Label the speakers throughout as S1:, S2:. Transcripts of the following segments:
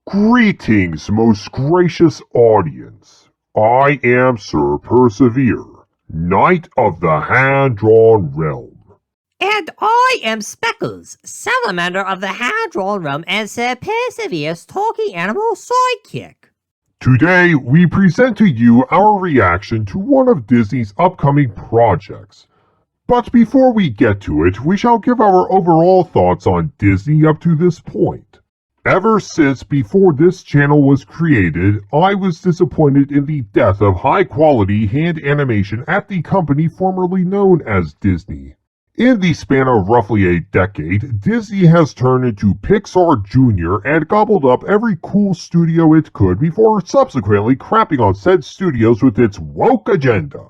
S1: Greetings, most gracious audience. I am Sir Persevere, Knight of the Hand-Drawn Realm.
S2: And I am Speckles, Salamander of the Hand-Drawn Realm and Sir Persevere's talking animal sidekick.
S1: Today, we present to you our reaction to one of Disney's upcoming projects. But before we get to it, we shall give our overall thoughts on Disney up to this point. Ever since before this channel was created, I was disappointed in the death of high-quality hand animation at the company formerly known as Disney. In the span of roughly a decade, Disney has turned into Pixar Jr. and gobbled up every cool studio it could before subsequently crapping on said studios with its woke agenda.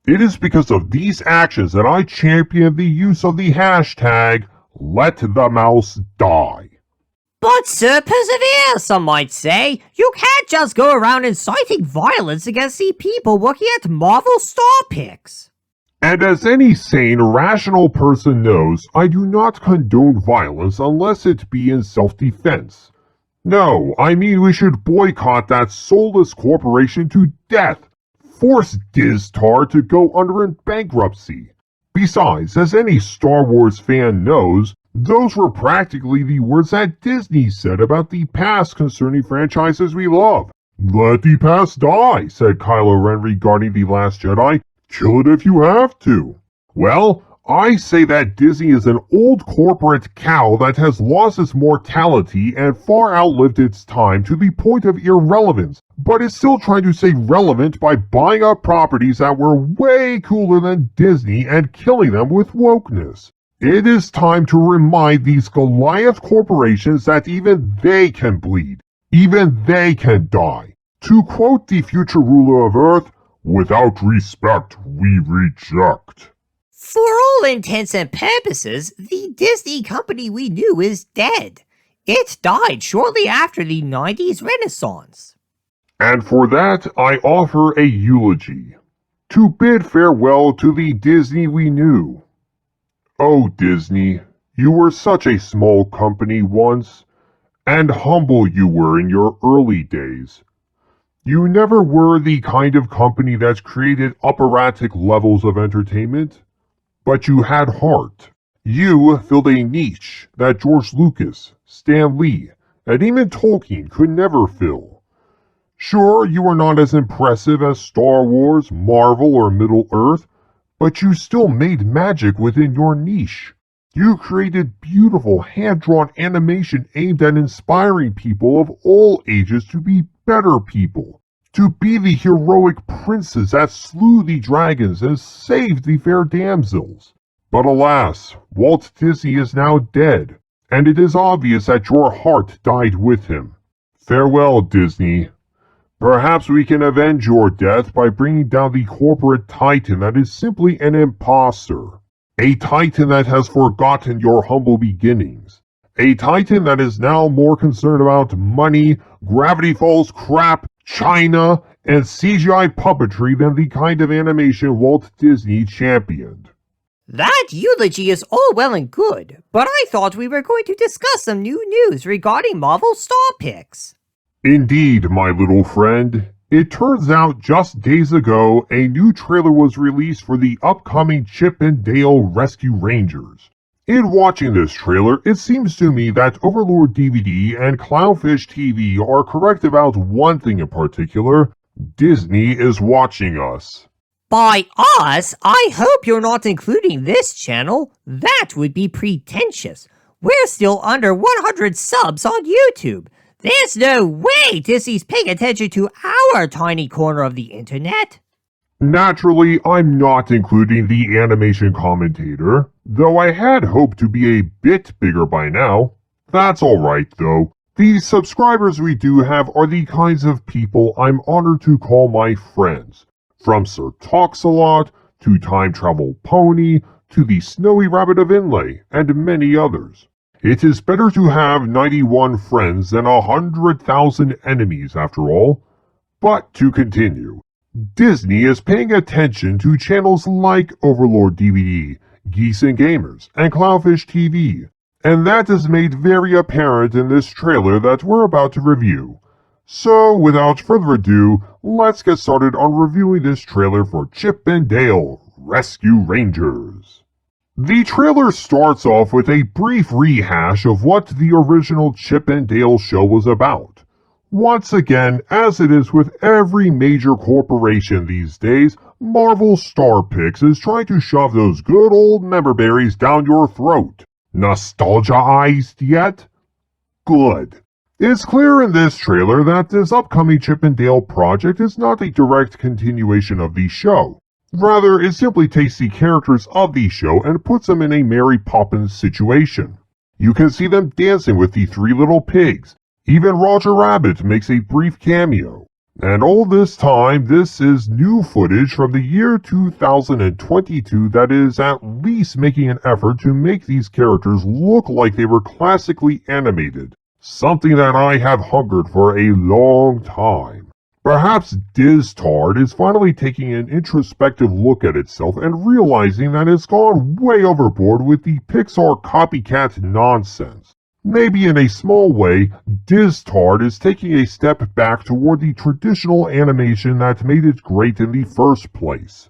S1: It is because of these actions that I champion the use of the hashtag #LetTheMouse_Die.
S2: But Sir Persevere, some might say, you can't just go around inciting violence against the people working at Marvel Star Picks.
S1: And as any sane, rational person knows, I do not condone violence unless it be in self-defense. No, I mean we should boycott that soulless corporation to death. Force Diztar to go under in bankruptcy. Besides, as any Star Wars fan knows, those were practically the words that Disney said about the past concerning franchises we love. Let the past die, said Kylo Ren regarding The Last Jedi. Kill it if you have to. Well, I say that Disney is an old corporate cow that has lost its mortality and far outlived its time to the point of irrelevance, but is still trying to stay relevant by buying up properties that were way cooler than Disney and killing them with wokeness. It is time to remind these Goliath corporations that even they can bleed. Even they can die. To quote the future ruler of Earth, "Without respect, we reject."
S2: For all intents and purposes, the Disney company we knew is dead. It died shortly after the 90s Renaissance.
S1: And for that, I offer a eulogy, to bid farewell to the Disney we knew. Oh Disney, you were such a small company once, and humble you were in your early days. You never were the kind of company that created operatic levels of entertainment, but you had heart. You filled a niche that George Lucas, Stan Lee, and even Tolkien could never fill. Sure, you were not as impressive as Star Wars, Marvel, or Middle-earth, but you still made magic within your niche. You created beautiful hand-drawn animation aimed at inspiring people of all ages to be better people, to be the heroic princes that slew the dragons and saved the fair damsels. But alas, Walt Disney is now dead, and it is obvious that your heart died with him. Farewell, Disney. Perhaps we can avenge your death by bringing down the corporate titan that is simply an imposter. A titan that has forgotten your humble beginnings. A titan that is now more concerned about money, Gravity Falls crap, China, and CGI puppetry than the kind of animation Walt Disney championed.
S2: That eulogy is all well and good, but I thought we were going to discuss some new news regarding Marvel Star Picks.
S1: Indeed, my little friend. It turns out just days ago, a new trailer was released for the upcoming Chip and Dale Rescue Rangers. In watching this trailer, it seems to me that Overlord DVD and Clownfish TV are correct about one thing in particular. Disney is watching us.
S2: By us, I hope you're not including this channel. That would be pretentious. We're still under 100 subs on YouTube. There's no way Disney's paying attention to our tiny corner of the internet.
S1: Naturally, I'm not including the animation commentator, though I had hoped to be a bit bigger by now. That's alright though. The subscribers we do have are the kinds of people I'm honored to call my friends. From Sir Talks-A-Lot, to Time Travel Pony, to the Snowy Rabbit of Inlay, and many others. It is better to have 91 friends than 100,000 enemies after all. But to continue. Disney is paying attention to channels like Overlord DVD, Geese and Gamers, and Clownfish TV, And that is made very apparent in this trailer that we're about to review. So, without further ado, let's get started on reviewing this trailer for Chip and Dale Rescue Rangers. The trailer starts off with a brief rehash of what the original Chip and Dale show was about. Once again, as it is with every major corporation these days, Marvel Star Picks is trying to shove those good old member berries down your throat. Nostalgia-ized yet? Good. It's clear in this trailer that this upcoming Chip and Dale project is not a direct continuation of the show. Rather, it simply takes the characters of the show and puts them in a Mary Poppins situation. You can see them dancing with the three little pigs. Even Roger Rabbit makes a brief cameo. And all this time, this is new footage from the year 2022 that is at least making an effort to make these characters look like they were classically animated. Something that I have hungered for a long time. Perhaps Diz-Tard is finally taking an introspective look at itself and realizing that it's gone way overboard with the Pixar copycat nonsense. Maybe in a small way, Diz-Tard is taking a step back toward the traditional animation that made it great in the first place.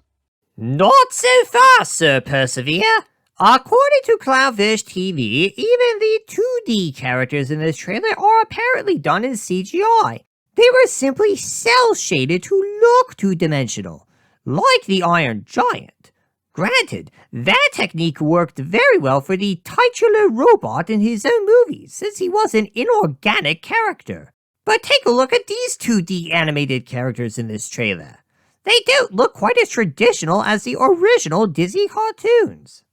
S2: Not so fast, Sir Persevere. According to Cloudfish TV, even the 2D characters in this trailer are apparently done in CGI. They were simply cel-shaded to look two-dimensional, like the Iron Giant. Granted, that technique worked very well for the titular robot in his own movies, since he was an inorganic character. But take a look at these 2D animated characters in this trailer. They don't look quite as traditional as the original Disney cartoons.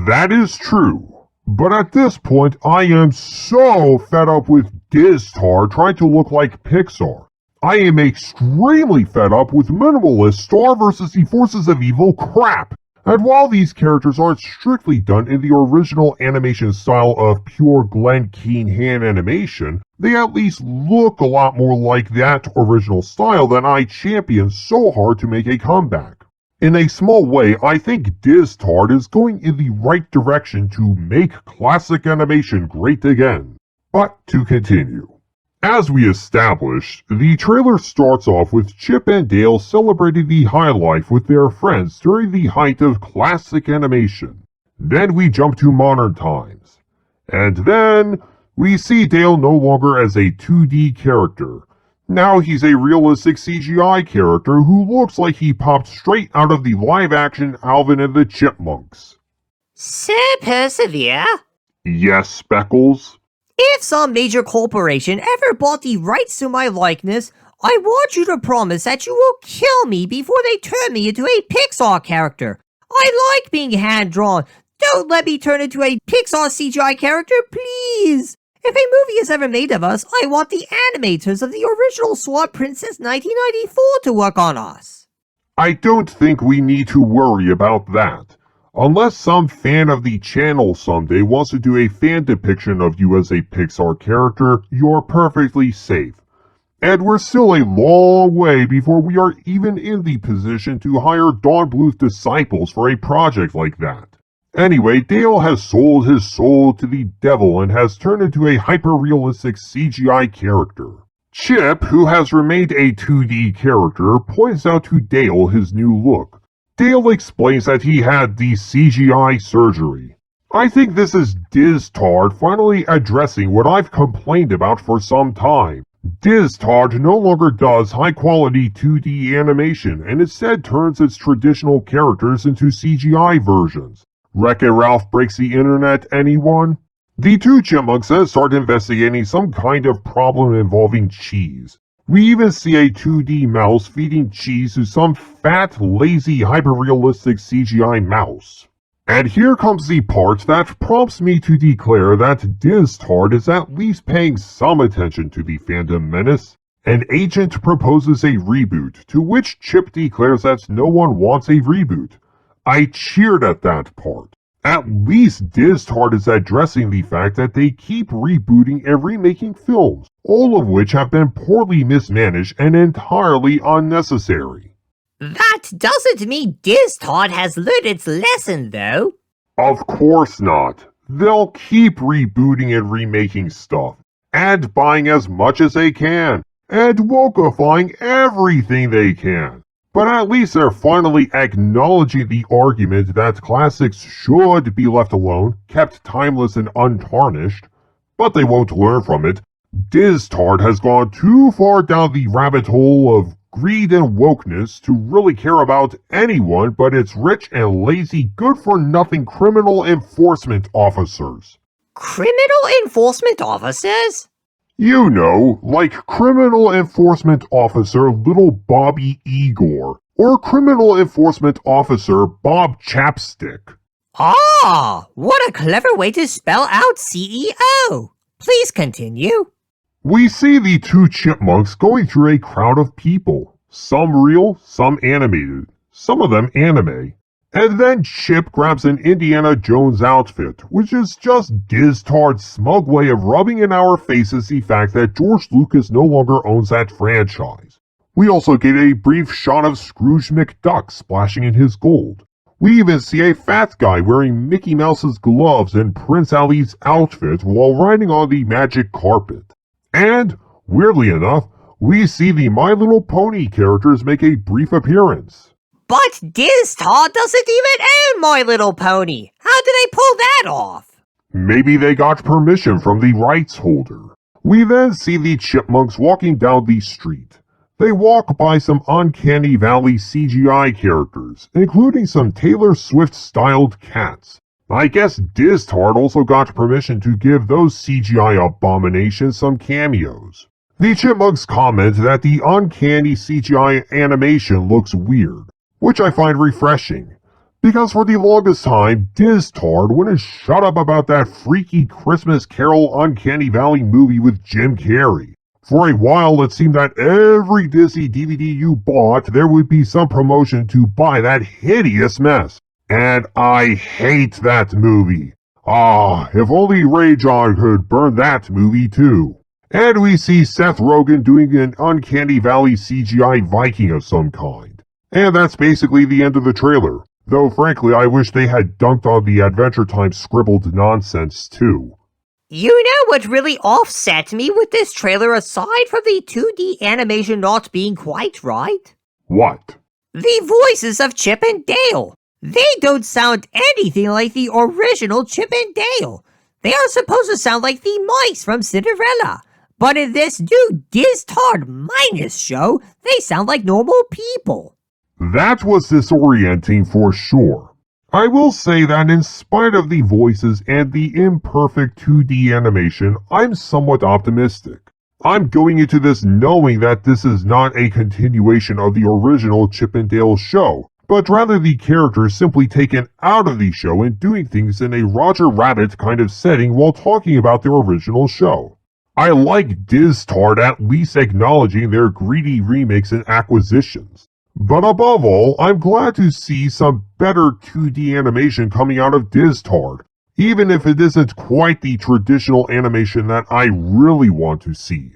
S1: That is true. But at this point, I am so fed up with Diz-Tard trying to look like Pixar. I am extremely fed up with minimalist Star vs. the Forces of Evil crap. And while these characters aren't strictly done in the original animation style of pure Glen Keane hand animation, they at least look a lot more like that original style that I championed so hard to make a comeback. In a small way, I think Diz-Tard is going in the right direction to make classic animation great again. But to continue. As we established, the trailer starts off with Chip and Dale celebrating the high life with their friends during the height of classic animation. Then we jump to modern times. And then we see Dale no longer as a 2D character. Now he's a realistic CGI character who looks like he popped straight out of the live-action Alvin and the Chipmunks.
S2: Sir Persevere?
S1: Yes, Speckles?
S2: If some major corporation ever bought the rights to my likeness, I want you to promise that you will kill me before they turn me into a Pixar character. I like being hand-drawn. Don't let me turn into a Pixar CGI character, please! If a movie is ever made of us, I want the animators of the original Swamp Princess 1994 to work on us.
S1: I don't think we need to worry about that. Unless some fan of the channel someday wants to do a fan depiction of you as a Pixar character, you're perfectly safe. And we're still a long way before we are even in the position to hire Don Bluth's disciples for a project like that. Anyway, Dale has sold his soul to the devil and has turned into a hyper-realistic CGI character. Chip, who has remained a 2D character, points out to Dale his new look. Dale explains that he had the CGI surgery. I think this is Diz-Tard finally addressing what I've complained about for some time. Diz-Tard no longer does high-quality 2D animation and instead turns its traditional characters into CGI versions. Wreck-It Ralph breaks the internet, anyone? The two chipmunks then start investigating some kind of problem involving cheese. We even see a 2D mouse feeding cheese to some fat, lazy, hyper-realistic CGI mouse. And here comes the part that prompts me to declare that Diz-Tard is at least paying some attention to the fandom menace. An agent proposes a reboot, to which Chip declares that no one wants a reboot. I cheered at that part. At least Diz-Tard is addressing the fact that they keep rebooting and remaking films, all of which have been poorly mismanaged and entirely unnecessary.
S2: That doesn't mean Diz-Tard has learned its lesson, though.
S1: Of course not. They'll keep rebooting and remaking stuff, and buying as much as they can, and wokeifying everything they can. But at least they're finally acknowledging the argument that classics should be left alone, kept timeless and untarnished. But they won't learn from it. Diztard has gone too far down the rabbit hole of greed and wokeness to really care about anyone but its rich and lazy, good-for-nothing criminal enforcement officers.
S2: Criminal enforcement officers?
S1: You know, like Criminal Enforcement Officer Little Bobby Igor, or Criminal Enforcement Officer Bob Chapstick.
S2: Ah, what a clever way to spell out CEO. Please continue.
S1: We see the two chipmunks going through a crowd of people, some real, some animated, some of them anime. And then Chip grabs an Indiana Jones outfit, which is just Diztard's smug way of rubbing in our faces the fact that George Lucas no longer owns that franchise. We also get a brief shot of Scrooge McDuck splashing in his gold. We even see a fat guy wearing Mickey Mouse's gloves and Prince Ali's outfit while riding on the magic carpet. And, weirdly enough, we see the My Little Pony characters make a brief appearance.
S2: But Diztard doesn't even own My Little Pony. How did they pull that off?
S1: Maybe they got permission from the rights holder. We then see the chipmunks walking down the street. They walk by some Uncanny Valley CGI characters, including some Taylor Swift-styled cats. I guess Diztard also got permission to give those CGI abominations some cameos. The chipmunks comment that the uncanny CGI animation looks weird, which I find refreshing, because for the longest time, Diztard wouldn't shut up about that freaky Christmas Carol Uncanny Valley movie with Jim Carrey. For a while, it seemed that every Disney DVD you bought, there would be some promotion to buy that hideous mess. And I hate that movie. Ah, if only Ray John could burn that movie too. And we see Seth Rogen doing an Uncanny Valley CGI Viking of some kind. And that's basically the end of the trailer, though frankly I wish they had dunked on the Adventure Time scribbled nonsense too.
S2: You know what really offset me with this trailer aside from the 2D animation not being quite right?
S1: What?
S2: The voices of Chip and Dale. They don't sound anything like the original Chip and Dale. They are supposed to sound like the mice from Cinderella. But in this new Diztard Minus show, they sound like normal people.
S1: That was disorienting for sure. I will say that in spite of the voices and the imperfect 2D animation, I'm somewhat optimistic. I'm going into this knowing that this is not a continuation of the original Chip and Dale show, but rather the characters simply taken out of the show and doing things in a Roger Rabbit kind of setting while talking about their original show. I like Diztard at least acknowledging their greedy remakes and acquisitions. But above all, I'm glad to see some better 2D animation coming out of Diztard, even if it isn't quite the traditional animation that I really want to see.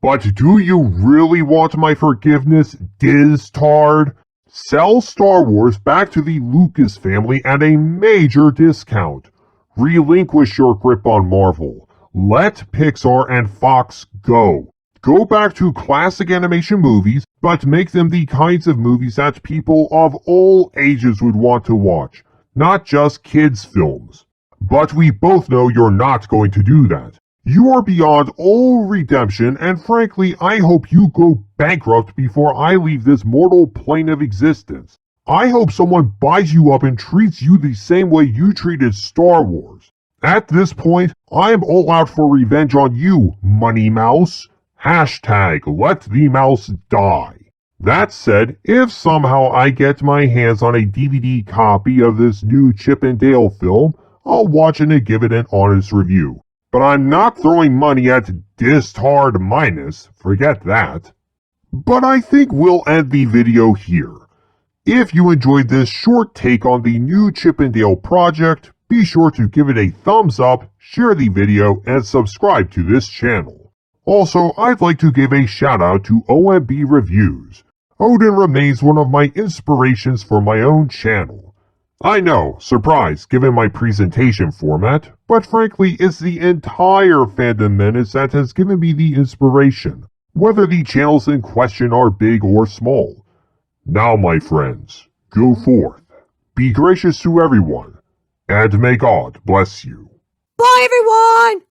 S1: But do you really want my forgiveness, Diztard? Sell Star Wars back to the Lucas family at a major discount. Relinquish your grip on Marvel. Let Pixar and Fox go. Go back to classic animation movies, but make them the kinds of movies that people of all ages would want to watch, not just kids' films. But we both know you're not going to do that. You are beyond all redemption, and frankly, I hope you go bankrupt before I leave this mortal plane of existence. I hope someone buys you up and treats you the same way you treated Star Wars. At this point, I am all out for revenge on you, Money Mouse. Hashtag let the mouse die. That said, if somehow I get my hands on a DVD copy of this new Chip and Dale film, I'll watch it and give it an honest review. But I'm not throwing money at Diztard Minus, forget that. But I think we'll end the video here. If you enjoyed this short take on the new Chip and Dale project, be sure to give it a thumbs up, share the video, and subscribe to this channel. Also, I'd like to give a shout out to OMB Reviews. Odin remains one of my inspirations for my own channel. I know, surprise, given my presentation format, but frankly, it's the entire Fandom Menace that has given me the inspiration, whether the channels in question are big or small. Now, my friends, go forth, be gracious to everyone, and may God bless you.
S2: Bye, everyone!